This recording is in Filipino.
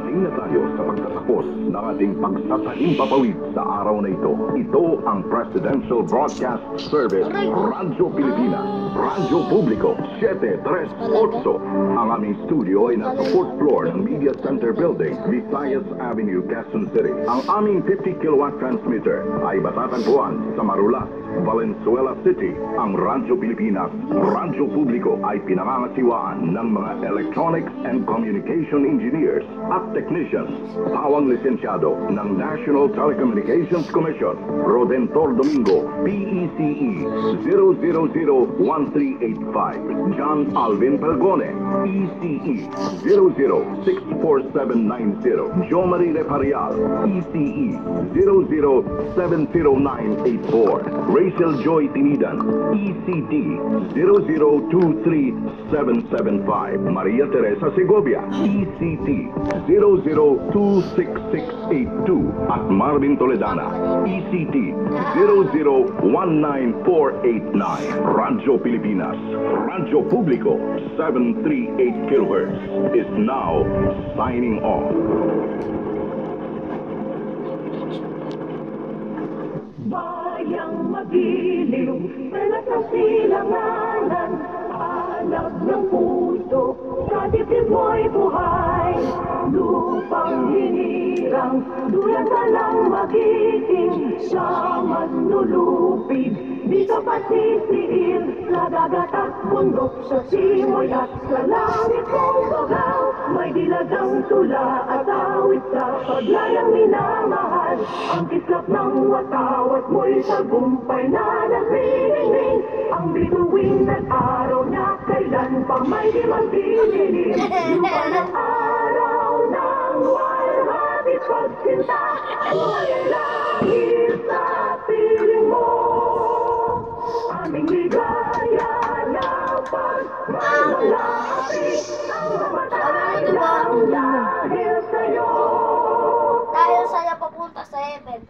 Dumating na tayo sa pagtatapos ng ating pagsasalimpapawid sa araw na ito. Ito ang Presidential Broadcast Service, Radyo Pilipinas, Radyo Publiko, 738. Ang aming studio ay nasa 4th floor ng Media Center Building, Visayas Avenue, Quezon City. Ang aming 50 kilowatt transmitter ay matatagpuan sa Marulas, Valenzuela City. Ang Radyo Pilipinas, Radyo Publiko ay pinangangasiwaan ng mga Electronics and Communication Engineers at Technicians. Pawang lisensyado ng National Telecommunications Commission, Rodentor Domingo, PECE 0001385. John Alvin Pelgone, ECE 0064790. Jo Marie Reparial, ECE 0070984. Rachel Joy Tinidan, ECT 0023775. Maria Teresa Segovia, ECT 0026682. At Marvin Toledana, ECT 0019489. Radyo Pilipinas, Radyo Publiko, 738 kHz is now signing off. Bayang magiliw, talat ng silanganan, alam ng puso, sa dibdib mo'y buhay. Lupang hinirang, dulan ka lang magiting, sa manlulupig, di ka pasisiin, sa dagat at bundok, sa simoy at sa langit mong bagaw. May dilagang tula at awit sa paglayang minamahal, ang kislap ng watawat mo'y tagumpay na nagriningning. Ang bituin at araw na kailan pa may di magdidilim. Lupa ng araw ng walhati pagsinta, buhay langit sa piling mo. Aming ligaya na pagmalapit, ang mamatay lang dahil sa'yo. Dahil sa'yo papunta sa heaven.